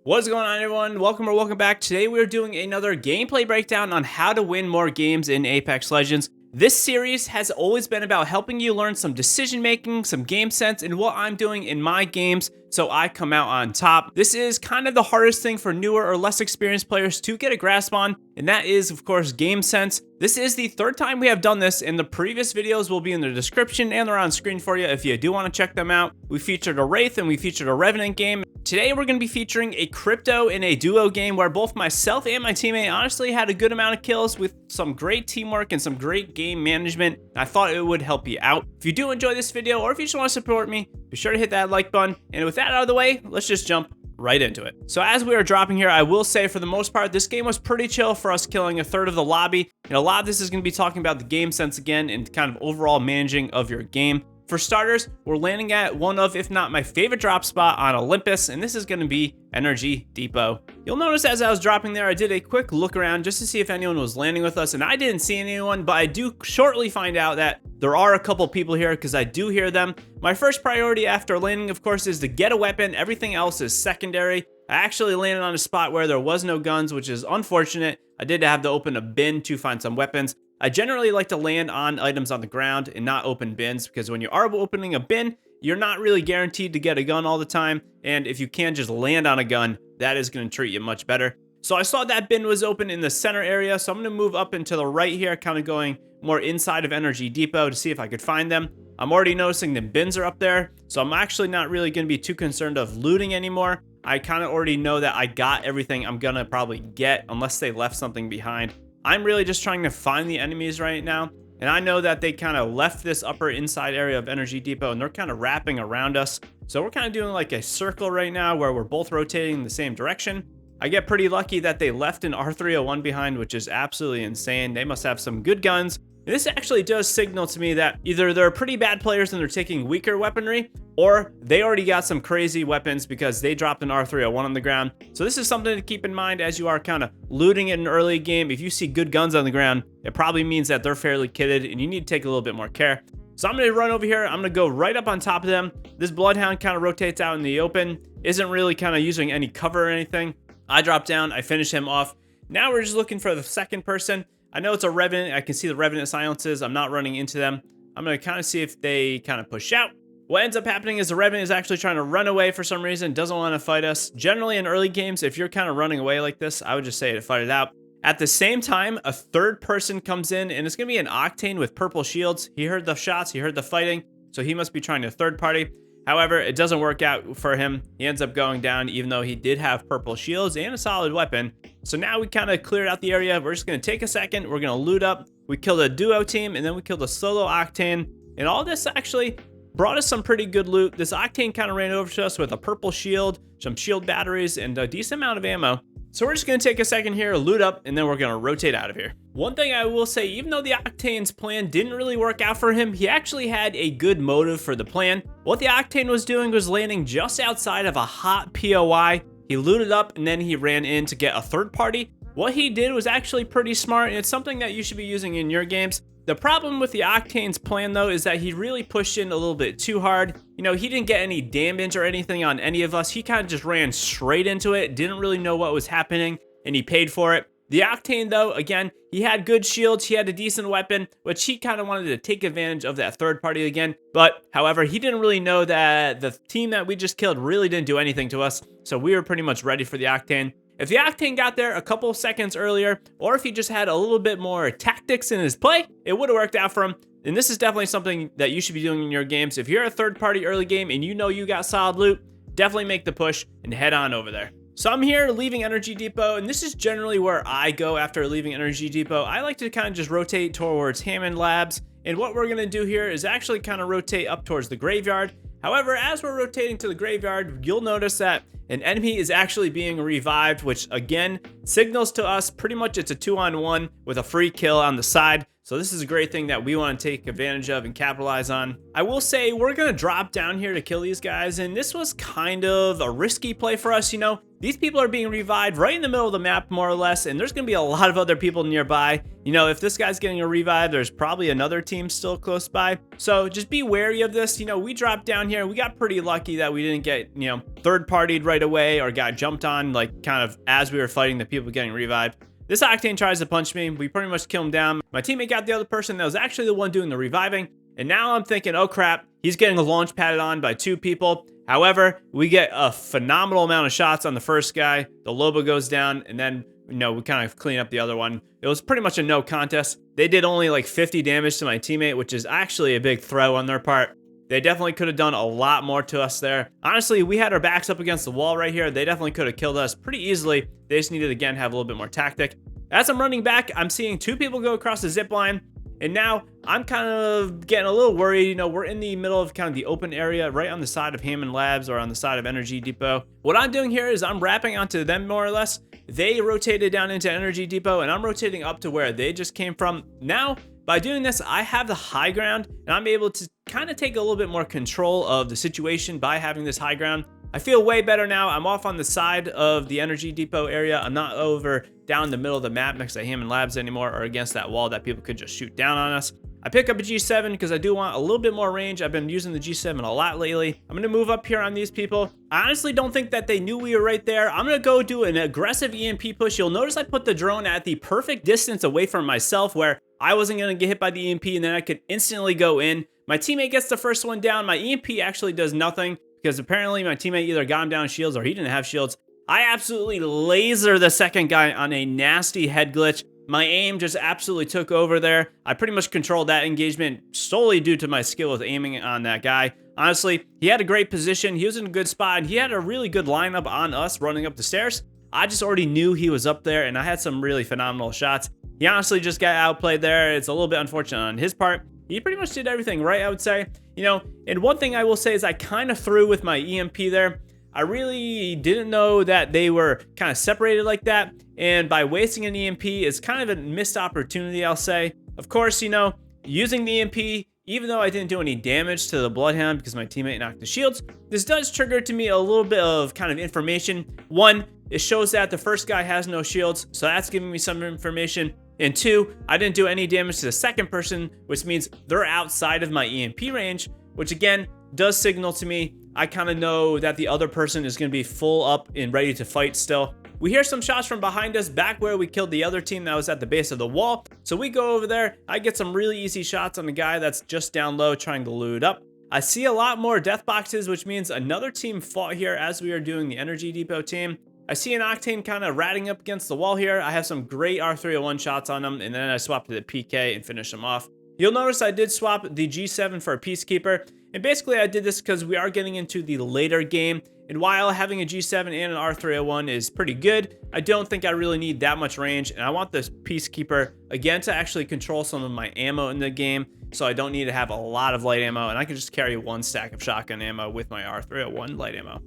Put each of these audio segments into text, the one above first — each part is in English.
What's going on, everyone? Welcome back. Today we're doing another gameplay breakdown on how to win more games in Apex Legends. This series has always been about helping you learn some decision making, some game sense, and what I'm doing in my games so I come out on top. This is kind of the hardest thing for newer or less experienced players to get a grasp on, and that is, of course, game sense. This is the third time we have done this, and the previous videos will be in the description and they're on screen for you if you do want to check them out. We featured a Wraith and we featured a Revenant game. Today we're going to be featuring a Crypto in a duo game where both myself and my teammate honestly had a good amount of kills with some great teamwork and some great game management. I thought it would help you out. If you do enjoy this video or if you just want to support me, be sure to hit that like button. And with that out of the way, let's just jump right into it. So as we are dropping here, I will say for the most part, this game was pretty chill for us, killing a third of the lobby. And a lot of this is going to be talking about the game sense again and kind of overall managing of your game. For starters, we're landing at one of, if not my favorite drop spot on Olympus, and this is going to be Energy Depot. You'll notice as I was dropping there, I did a quick look around just to see if anyone was landing with us, and I didn't see anyone, but I do shortly find out that there are a couple people here because I do hear them. My first priority after landing, of course, is to get a weapon. Everything else is secondary. I actually landed on a spot where there was no guns, which is unfortunate. I did have to open a bin to find some weapons. I generally like to land on items on the ground and not open bins because when you are opening a bin, you're not really guaranteed to get a gun all the time. And if you can just land on a gun, that is going to treat you much better. So I saw that bin was open in the center area. So I'm going to move up into the right here, kind of going more inside of Energy Depot to see if I could find them. I'm already noticing the bins are up there. So I'm actually not really going to be too concerned of looting anymore. I kind of already know that I got everything I'm going to probably get unless they left something behind. I'm really just trying to find the enemies right now. And I know that they kind of left this upper inside area of Energy Depot and they're kind of wrapping around us. So we're kind of doing like a circle right now where we're both rotating in the same direction. I get pretty lucky that they left an R301 behind, which is absolutely insane. They must have some good guns. And this actually does signal to me that either they're pretty bad players and they're taking weaker weaponry, or they already got some crazy weapons because they dropped an R301 on the ground. So this is something to keep in mind as you are kind of looting in an early game. If you see good guns on the ground, it probably means that they're fairly kitted and you need to take a little bit more care. So I'm going to run over here. I'm going to go right up on top of them. This Bloodhound kind of rotates out in the open, isn't really kind of using any cover or anything. I drop down, I finish him off. Now we're just looking for the second person. I know it's a Revenant. I can see the Revenant silences. I'm not running into them. I'm going to kind of see if they kind of push out. What ends up happening is the Revenant is actually trying to run away for some reason, doesn't want to fight us. Generally in early games, if you're kind of running away like this, I would just say to fight it out. At the same time, a third person comes in and it's going to be an Octane with purple shields. He heard the shots, he heard the fighting, so he must be trying to third party. However, it doesn't work out for him. He ends up going down even though he did have purple shields and a solid weapon. So now we kind of cleared out the area. We're just going to take a second. We're going to loot up. We killed a duo team and then we killed a solo Octane. And all this actually brought us some pretty good loot. This Octane kind of ran over to us with a purple shield, some shield batteries, and a decent amount of ammo. So we're just going to take a second here, loot up, and then we're going to rotate out of here. One thing I will say, even though the Octane's plan didn't really work out for him, he actually had a good motive for the plan. What the Octane was doing was landing just outside of a hot POI. He looted up and then he ran in to get a third party. What he did was actually pretty smart, and it's something that you should be using in your games. The problem with the Octane's plan, though, is that he really pushed in a little bit too hard. You know, he didn't get any damage or anything on any of us. He kind of just ran straight into it, didn't really know what was happening, and he paid for it. The Octane, though, again, he had good shields, he had a decent weapon, which he kind of wanted to take advantage of that third party again. But, however, he didn't really know that the team that we just killed really didn't do anything to us, so we were pretty much ready for the Octane. If the Octane got there a couple seconds earlier, or if he just had a little bit more tactics in his play, it would have worked out for him. And this is definitely something that you should be doing in your games. If you're a third party early game and you know you got solid loot, definitely make the push and head on over there. So I'm here leaving Energy Depot, and this is generally where I go after leaving Energy Depot. I like to kind of just rotate towards Hammond Labs. And what we're going to do here is actually kind of rotate up towards the graveyard. However, as we're rotating to the graveyard, you'll notice that an enemy is actually being revived, which again signals to us pretty much it's a 2-on-1 with a free kill on the side. So this is a great thing that we want to take advantage of and capitalize on. I will say we're going to drop down here to kill these guys, and this was kind of a risky play for us, you know. These people are being revived right in the middle of the map, more or less, and there's going to be a lot of other people nearby. You know, if this guy's getting a revive, there's probably another team still close by. So just be wary of this. You know, we dropped down here. We got pretty lucky that we didn't get, you know, third-partied right away or got jumped on, like, kind of as we were fighting the people getting revived. This Octane tries to punch me. We pretty much kill him down. My teammate got the other person that was actually the one doing the reviving. And now I'm thinking, oh crap, he's getting launch padded on by 2 people. However, we get a phenomenal amount of shots on the first guy. The Lobo goes down, and then, you know, we kind of clean up the other one. It was pretty much a no contest. They did only like 50 damage to my teammate, which is actually a big throw on their part. They definitely could have done a lot more to us there. Honestly, we had our backs up against the wall right here. They definitely could have killed us pretty easily. They just needed, again, have a little bit more tactic. As I'm running back, I'm seeing 2 people go across the zip line. And now I'm kind of getting a little worried. You know, we're in the middle of kind of the open area right on the side of Hammond Labs or on the side of Energy Depot. What I'm doing here is I'm wrapping onto them more or less. They rotated down into Energy Depot and I'm rotating up to where they just came from. Now, by doing this, I have the high ground and I'm able to kind of take a little bit more control of the situation by having this high ground. I feel way better now. I'm off on the side of the Energy Depot area. I'm not over down the middle of the map next to Hammond Labs anymore or against that wall that people could just shoot down on us. I pick up a G7 because I do want a little bit more range. I've been using the G7 a lot lately. I'm going to move up here on these people. I honestly don't think that they knew we were right there. I'm going to go do an aggressive EMP push. You'll notice I put the drone at the perfect distance away from myself where I wasn't going to get hit by the EMP and then I could instantly go in. My teammate gets the first one down. My EMP actually does nothing because apparently my teammate either got him down shields or he didn't have shields. I absolutely laser the second guy on a nasty head glitch. My aim just absolutely took over there. I pretty much controlled that engagement solely due to my skill with aiming on that guy. Honestly, he had a great position. He was in a good spot. He had a really good lineup on us running up the stairs. I just already knew he was up there, and I had some really phenomenal shots. He honestly just got outplayed there. It's a little bit unfortunate on his part. He pretty much did everything right, I would say. You know, and one thing I will say is I kind of threw with my EMP there. I really didn't know that they were kind of separated like that. And by wasting an EMP is kind of a missed opportunity, I'll say. Of course, you know, using the EMP, even though I didn't do any damage to the Bloodhound because my teammate knocked the shields, this does trigger to me a little bit of kind of information. One, it shows that the first guy has no shields, so that's giving me some information. And 2, I didn't do any damage to the second person, which means they're outside of my EMP range, which again does signal to me I kind of know that the other person is going to be full up and ready to fight still. We hear some shots from behind us back where we killed the other team that was at the base of the wall. So we go over there. I get some really easy shots on the guy that's just down low trying to loot up. I see a lot more death boxes, which means another team fought here as we are doing the Energy Depot team. I see an Octane kind of ratting up against the wall here. I have some great R301 shots on him, and then I swap to the PK and finish him off. You'll notice I did swap the G7 for a Peacekeeper, and basically I did this because we are getting into the later game, and while having a G7 and an R301 is pretty good, I don't think I really need that much range, and I want this Peacekeeper, again, to actually control some of my ammo in the game, so I don't need to have a lot of light ammo, and I can just carry 1 stack of shotgun ammo with my R301 light ammo.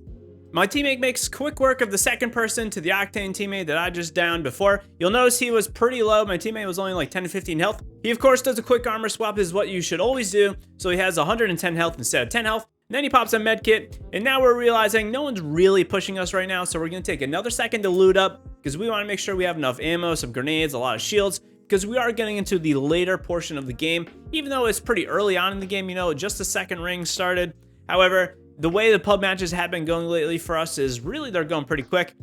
My teammate makes quick work of the second person to the Octane teammate that I just downed before. You'll notice he was pretty low. My teammate was only like 10 to 15 health. He, of course, does a quick armor swap. This is what you should always do. So he has 110 health instead of 10 health. And then he pops a med kit. And now we're realizing no one's really pushing us right now. So we're going to take another second to loot up because we want to make sure we have enough ammo, some grenades, a lot of shields, because we are getting into the later portion of the game. Even though it's pretty early on in the game, you know, just the second ring started. However, the way the pub matches have been going lately for us is really they're going pretty quick.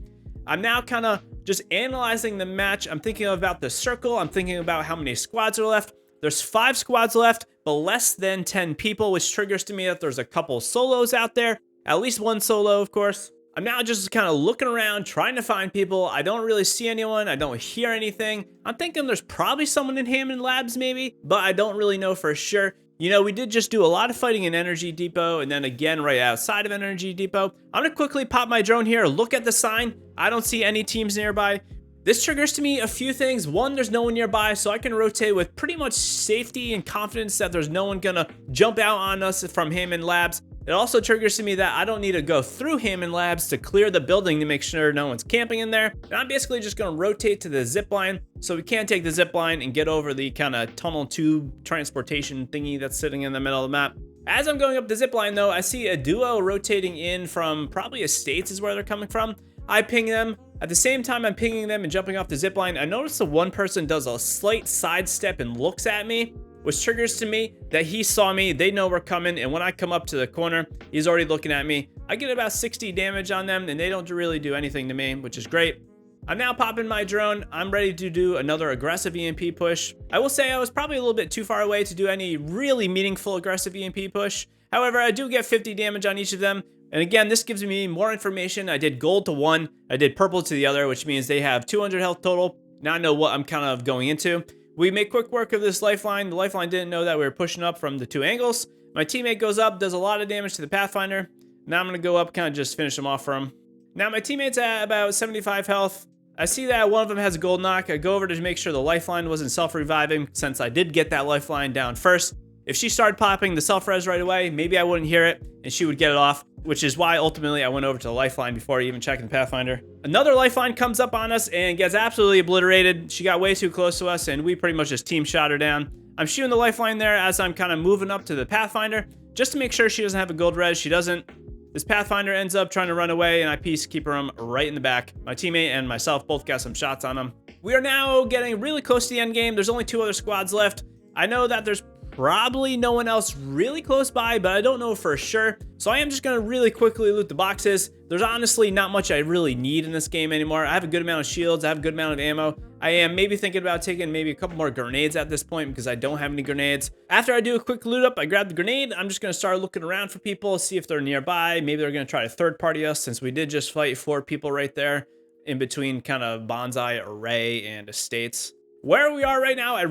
I'm now kind of just analyzing the match. I'm thinking about the circle. I'm thinking about how many squads are left. There's 5 squads left, but less than 10 people, which triggers to me that there's a couple solos out there. At least 1 solo, of course. I'm now just kind of looking around, trying to find people. I don't really see anyone. I don't hear anything. I'm thinking there's probably someone in Hammond Labs maybe, but I don't really know for sure. You know, we did just do a lot of fighting in Energy Depot and then again right outside of Energy Depot. I'm going to quickly pop my drone here, look at the sign. I don't see any teams nearby. This triggers to me a few things. One, there's no one nearby, so I can rotate with pretty much safety and confidence that there's no one going to jump out on us from Hammond Labs. It also triggers to me that I don't need to go through Hammond Labs to clear the building to make sure no one's camping in there. And I'm basically just going to rotate to the zip line so we can take the zip line and get over the kind of tunnel tube transportation thingy that's sitting in the middle of the map. As I'm going up the zip line though, I see a duo rotating in from probably Estates is where they're coming from. I ping them. At the same time I'm pinging them and jumping off the zip line, I notice the one person does a slight sidestep and looks at me, which triggers to me that he saw me, they know we're coming, and when I come up to the corner, he's already looking at me. I get about 60 damage on them, and they don't really do anything to me, which is great. I'm now popping my drone. I'm ready to do another aggressive EMP push. I will say I was probably a little bit too far away to do any really meaningful aggressive EMP push. However, I do get 50 damage on each of them. And again, this gives me more information. I did gold to one, I did purple to the other, which means they have 200 health total. Now I know what I'm kind of going into. We make quick work of this lifeline. The lifeline didn't know that we were pushing up from the two angles. My teammate goes up, does a lot of damage to the Pathfinder. Now I'm going to go up, kind of just finish him off for him. Now my teammate's at about 75 health. I see that one of them has a gold knock. I go over to make sure the lifeline wasn't self-reviving since I did get that lifeline down first. If she started popping the self-res right away, maybe I wouldn't hear it and she would get it off, which is why ultimately I went over to the lifeline before even checking the Pathfinder. Another lifeline comes up on us and gets absolutely obliterated. She got way too close to us and we pretty much just team shot her down. I'm shooting the lifeline there as I'm kind of moving up to the Pathfinder just to make sure she doesn't have a gold res. She doesn't. This Pathfinder ends up trying to run away and I peacekeeper him right in the back. My teammate and myself both got some shots on him. We are now getting really close to the end game. There's only 2 other squads left. I know that there's probably no one else really close by, but I don't know for sure. So I am just gonna really quickly loot the boxes. There's honestly not much I really need in this game anymore. I have a good amount of shields, I have a good amount of ammo. I am maybe thinking about taking maybe a couple more grenades at this point because I don't have any grenades. After I do a quick loot up, I grab the grenade. I'm just gonna start looking around for people, see if they're nearby. Maybe they're gonna try to third party us since we did just fight 4 people right there in between kind of Bonsai, Array, and Estates. Where we are right now, I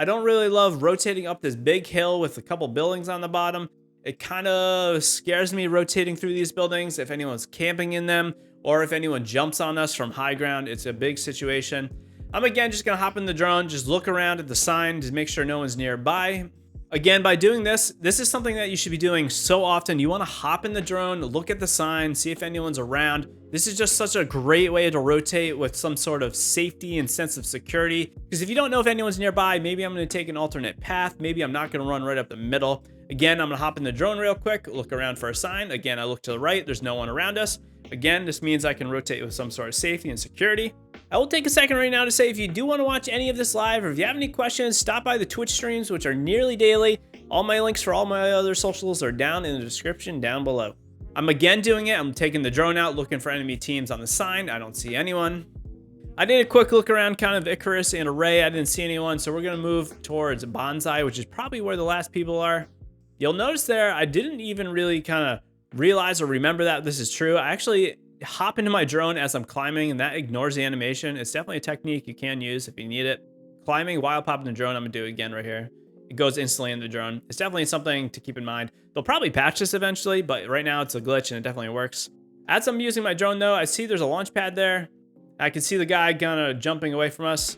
don't really love rotating up this big hill with a couple buildings on the bottom. It kind of scares me rotating through these buildings if anyone's camping in them or if anyone jumps on us from high ground. It's a big situation. I'm again just gonna hop in the drone, just look around at the sign to make sure no one's nearby. Again, by doing this is something that you should be doing so often. You want to hop in the drone, look at the sign, see if anyone's around. This is just such a great way to rotate with some sort of safety and sense of security. Because if you don't know if anyone's nearby, maybe I'm going to take an alternate path. Maybe I'm not going to run right up the middle. Again, I'm going to hop in the drone real quick, look around for a sign. Again, I look to the right, there's no one around us. Again, this means I can rotate with some sort of safety and security. I will take a second right now to say if you do want to watch any of this live or if you have any questions, stop by the Twitch streams, which are nearly daily. All my links for all my other socials are down in the description down below. I'm again doing it. I'm taking the drone out, looking for enemy teams on the sign. I don't see anyone. I did a quick look around kind of Icarus and Array. I didn't see anyone, so we're going to move towards Bonsai, which is probably where the last people are. You'll notice there, I didn't even really kind of realize or remember that this is true. I actually hop into my drone as I'm climbing and that ignores the animation. It's definitely a technique you can use if you need it. Climbing while popping the drone, I'm gonna do it again right here. It goes instantly in the drone. It's definitely something to keep in mind. They'll probably patch this eventually, but right now it's a glitch and it definitely works. As I'm using my drone though, I see there's a launch pad there. I can see the guy kind of jumping away from us.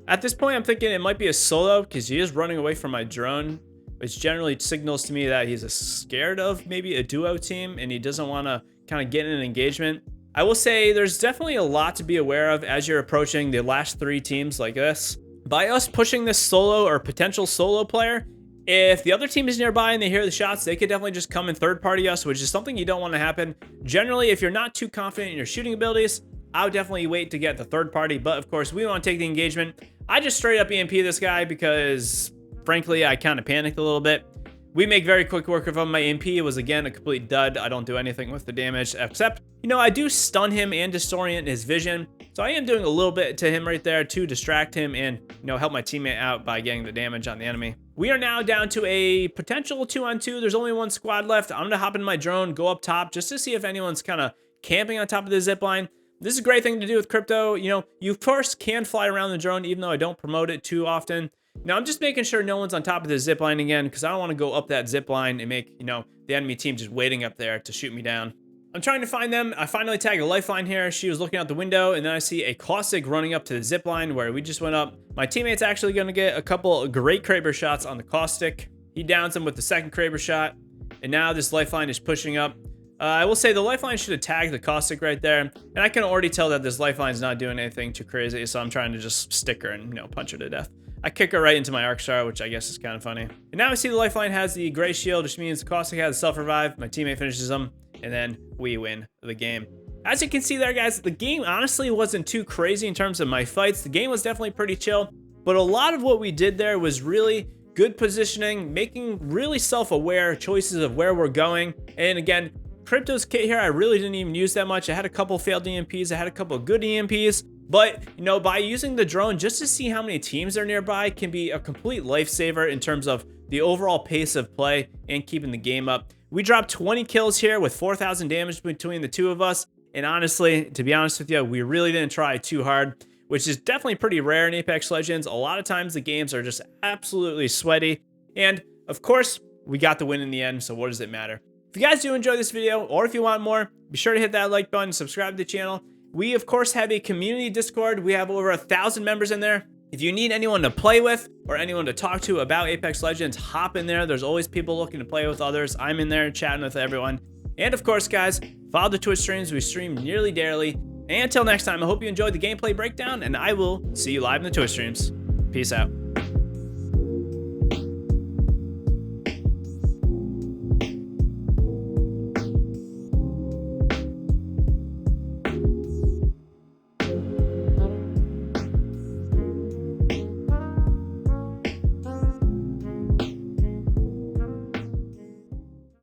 At this point, I'm thinking it might be a solo because he is running away from my drone, which generally signals to me that he's scared of maybe a duo team and he doesn't want to kind of get in an engagement. I will say there's definitely a lot to be aware of as you're approaching the last 3 teams like this. By us pushing this solo or potential solo player, if the other team is nearby and they hear the shots, they could definitely just come and third party us, which is something you don't want to happen. Generally, if you're not too confident in your shooting abilities, I would definitely wait to get the third party, but of course we want to take the engagement. I just straight up EMP this guy because frankly, I kind of panicked a little bit. We make very quick work of him. My MP was again a complete dud. I don't do anything with the damage except, you know, I do stun him and disorient his vision. So I am doing a little bit to him right there to distract him and, you know, help my teammate out by getting the damage on the enemy. We are now down to a potential 2-on-2. There's only 1 squad left. I'm gonna hop in my drone, go up top just to see if anyone's kind of camping on top of the zip line. This is a great thing to do with crypto. You know, you first can fly around the drone, even though I don't promote it too often. Now, I'm just making sure no one's on top of the zip line again because I don't want to go up that zip line and make, you know, the enemy team just waiting up there to shoot me down. I'm trying to find them. I finally tag a lifeline here. She was looking out the window, and then I see a caustic running up to the zip line where we just went up. My teammate's actually going to get a couple great Kraber shots on the caustic. He downs him with the second Kraber shot. and now this lifeline is pushing up. I will say the lifeline should have tagged the caustic right there, and I can already tell that this lifeline is not doing anything too crazy, so I'm trying to just stick her and, punch her to death. I kick her right into my arc star, which I guess is kind of funny. And now I see the lifeline has the gray shield, which means caustic has self-revive. My teammate finishes them, and then we win the game. As you can see there, guys, the game honestly wasn't too crazy in terms of my fights. The game was definitely pretty chill, but a lot of what we did there was really good positioning, making really self-aware choices of where we're going. And again, Crypto's kit here, I really didn't even use that much. I had a couple failed EMPs, I had a couple good EMPs, but by using the drone just to see how many teams are nearby can be a complete lifesaver in terms of the overall pace of play and keeping the game up. We dropped 20 kills here with 4,000 damage between the two of us, and honestly, to be honest with you, we really didn't try too hard, which is definitely pretty rare in Apex Legends. A lot of times the games are just absolutely sweaty, and of course, we got the win in the end, so what does it matter? If you guys do enjoy this video, or if you want more, be sure to hit that like button, subscribe to the channel. We, of course, have a community Discord. We have over 1,000 members in there. If you need anyone to play with or anyone to talk to about Apex Legends, hop in there. There's always people looking to play with others. I'm in there chatting with everyone. And of course, guys, follow the Twitch streams. We stream nearly daily. And until next time, I hope you enjoyed the gameplay breakdown, and I will see you live in the Twitch streams. Peace out.